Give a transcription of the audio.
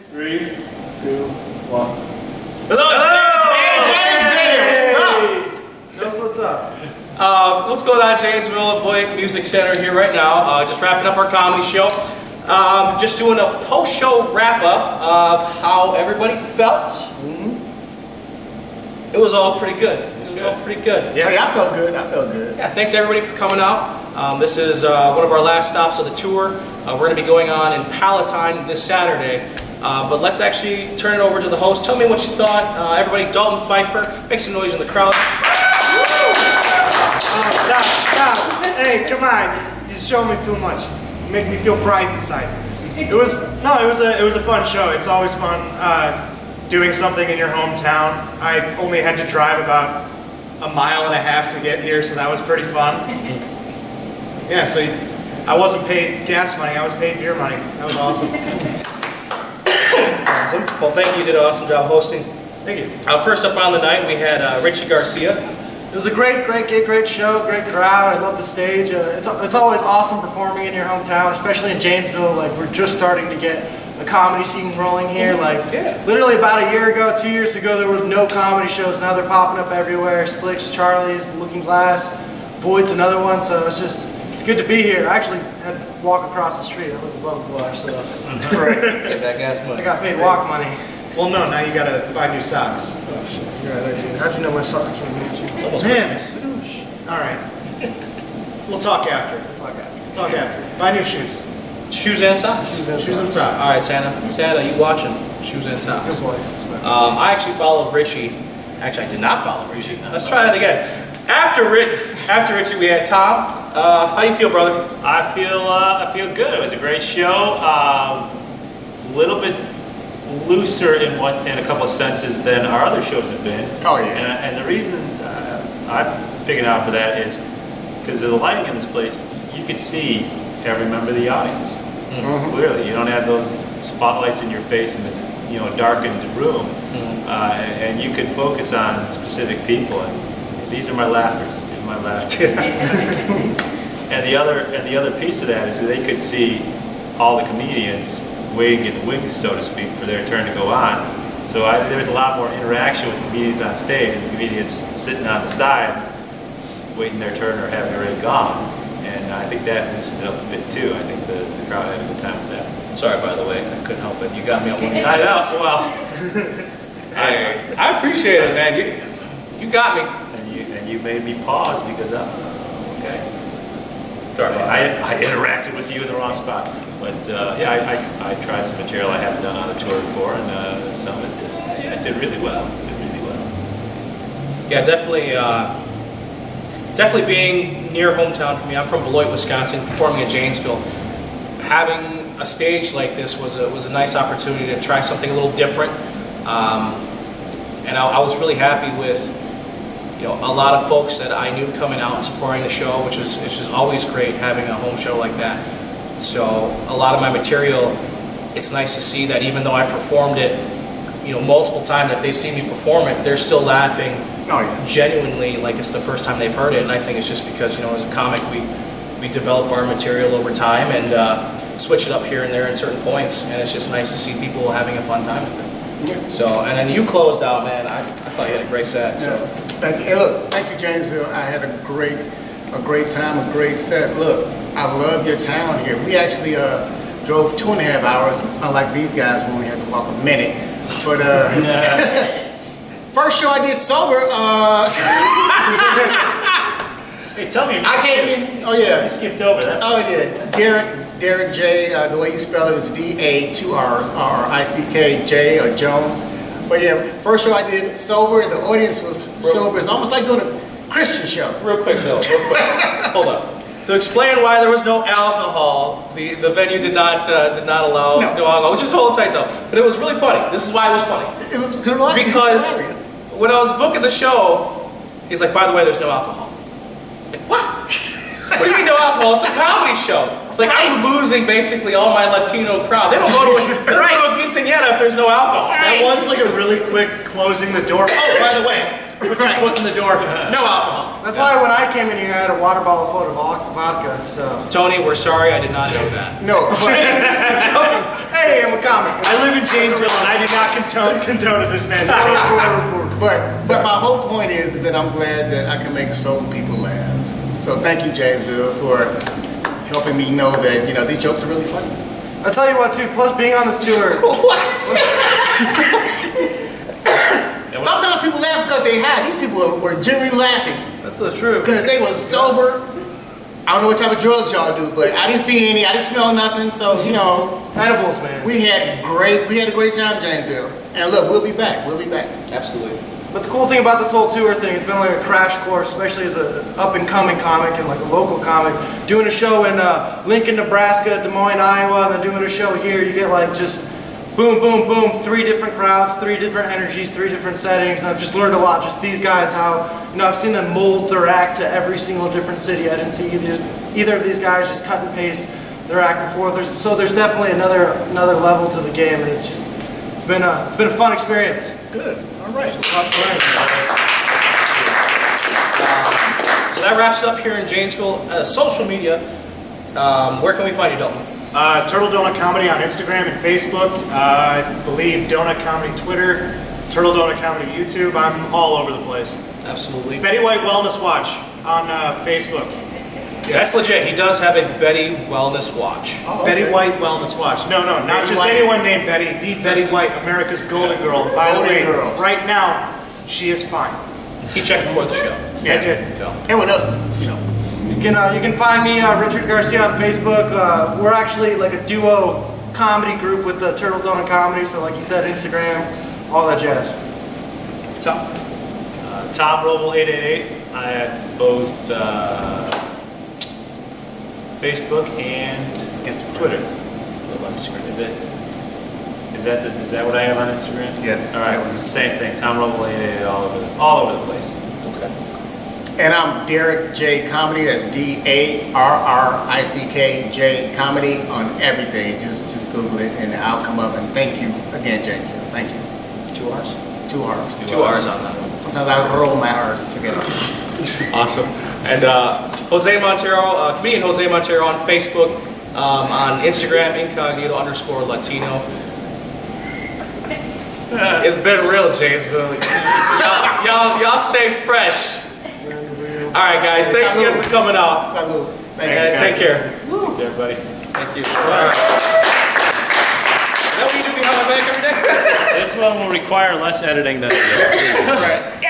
3, 2, 1. Hello, Janesville! Tell us what's up. What's going on, Janesville at Voigt Music Center here right now. Just wrapping up our comedy show. Just doing a post-show wrap-up of how everybody felt. It was all pretty good. It was all pretty good. Yeah, I felt good. I felt good. Yeah, thanks everybody for coming out. This is one of our last stops of the tour. We're going to be going on in Palatine this Saturday. But let's actually turn it over to the host. Tell me what you thought. Everybody, Dalton Pfeifer, make some noise in the crowd. Stop. Hey, come on. You show me too much. You make me feel pride inside. It was a fun show. It's always fun doing something in your hometown. I only had to drive about 1.5 miles to get here, so that was pretty fun. Yeah, so I wasn't paid gas money, I was paid beer money. That was awesome. Awesome. Well, thank you. You did an awesome job hosting. Thank you. First up on the night, we had Richie Garcia. It was a great gig, great show, great crowd. I love the stage. It's always awesome performing in your hometown, especially in Janesville. Like, we're just starting to get the comedy scene rolling here. Like, literally about a year ago, 2 years ago, there were no comedy shows. Now they're popping up everywhere. Slick's, Charlie's, Looking Glass, Voigt's another one. So it's good to be here. I actually had to walk across the street. I live above the bar, so Get that gas money. I got paid walk money. Well, no, now you gotta buy new socks. Oh shit, you're right. How'd you know my socks were matching? It's almost Man, Christmas. all right. We'll talk after. Talk after. Buy new shoes. Shoes and socks. Shoes and socks. All right, Santa. Santa, you watching? Shoes and socks. Good boy. I actually followed Richie. Actually, I did not follow Richie. Let's try that again. After Richie, we had Tom. How do you feel, brother? I feel good. It was a great show. A little bit looser in a couple of senses than our other shows have been. Oh yeah. And the reason I'm picking out for that is because of the lighting in this place. You could see every member of the audience clearly. You don't have those spotlights in your face in the darkened room, and you could focus on specific people. And these are my laughers. These are my laughers. And the other piece of that is that they could see all the comedians waiting in the wings, so to speak, for their turn to go on. So there was a lot more interaction with the comedians on stage and the comedians sitting on the side, waiting their turn or having already gone. And I think that loosened it up a bit too. I think the crowd had a good time with that. Sorry, by the way, I couldn't help it. You got me on one of your I know. jokes. Well, I appreciate it, man. You got me. and you made me pause because okay. Sorry about that. I interacted with you in the wrong spot. But I tried some material I haven't done on the tour before, and some of it did really well. Yeah, definitely being near hometown for me. I'm from Voigt, Wisconsin, performing in Janesville. Having a stage like this was a nice opportunity to try something a little different, and I was really happy with a lot of folks that I knew coming out and supporting the show, which is always great having a home show like that. So a lot of my material, it's nice to see that even though I've performed it, multiple times, that they've seen me perform it, they're still laughing genuinely like it's the first time they've heard it. And I think it's just because, as a comic, we develop our material over time and switch it up here and there in certain points. And it's just nice to see people having a fun time with it. Yeah. So, and then you closed out, man. I thought you had a great set. So. Thank you. Hey, look, thank you, Janesville. I had a great time, a great set. Look, I love your town here. We actually drove 2.5 hours, unlike these guys who only had to walk a minute. But first show I did sober. Hey, tell me. I came in. Oh yeah. You skipped over that. Oh yeah. Derrick J. The way you spell it is D-A, 2 R's, R-I-C-K, J or Jones. But yeah, first show I did sober. The audience was sober. It's almost like doing a Christian show. Real quick. Hold up. To explain why there was no alcohol, the venue did not allow no alcohol, which is hold tight though. But it was really funny. This is why it was funny. It was hilarious. Because when I was booking the show, he's like, by the way, there's no alcohol. I'm like, what? What do you mean no alcohol? It's a comedy show. It's like I'm losing basically all my Latino crowd. They don't go to a quinceañera if there's no alcohol. That was like a really quick closing the door. Oh, by the way, put your foot in the door. No alcohol. That's why when I came in here, I had a water bottle full of vodka. So Tony, we're sorry, I did not know that. No. hey, hey, I'm a comic. I live in Janesville, and I do not condone this man's behavior. But my whole point is that I'm glad that I can make some people laugh. So thank you, Janesville, for helping me know that, you know, these jokes are really funny. I'll tell you what, too, plus being on this tour. Sometimes people laugh because they high. These people were genuinely laughing. That's the truth. Because they was sober. I don't know what type of drugs y'all do, but I didn't see any. I didn't smell nothing. So, you know. Edibles, man. We had a great time, Janesville. And look, we'll be back. Absolutely. But the cool thing about this whole tour thing, it's been like a crash course, especially as an up-and-coming comic and like a local comic. Doing a show in Lincoln, Nebraska, Des Moines, Iowa, and then doing a show here, you get like just boom, boom, boom, 3 different crowds, 3 different energies, 3 different settings. And I've just learned a lot. Just these guys, how, you know, I've seen them mold their act to every single different city. I didn't see either of these guys just cut and paste their act before. So there's definitely another level to the game, and it's been a fun experience. Good. All right. So that wraps it up here in Janesville. Social media, where can we find you, Dalton? Turtle Donut Comedy on Instagram and Facebook. I believe Donut Comedy Twitter. Turtle Donut Comedy YouTube. I'm all over the place. Absolutely. Betty White Wellness Watch on Facebook. That's legit. He does have a Betty Wellness Watch. Oh, okay. Betty White Wellness Watch. No, not Betty just White. anyone named Betty. The Betty White, America's Golden Girl. By the way, Golden Girl. right now, she is fine. He checked before the show. I did. Everyone else is, you know. You can find me, Richard Garcia, on Facebook. We're actually like a duo comedy group with the Turtle Donut Comedy. So like you said, Instagram, all that jazz. Tom? Tom Wrobel 888. I have both Facebook and Twitter. Is that what I have on Instagram? Yes. All right. It's the same thing. Tom Wrobel 888 all over the place. Okay. And I'm Darrick J Comedy. That's DARRICK J Comedy on everything. Just Google it and I'll come up. And thank you again, James. Thank you. 2 R's? 2 R's. 2 R's on that one. Sometimes I roll my R's together. Awesome. And Jose Montero, comedian Jose Montero on Facebook, on Instagram, incognito_Latino. It's been real, Janesville. Y'all stay fresh. All right, guys. Thanks again for coming out. Salud. Thanks, Take guys. care. Thanks, everybody. Thank you. All right. Is that what you do behind my back every day? This one will require less editing than the other. Right.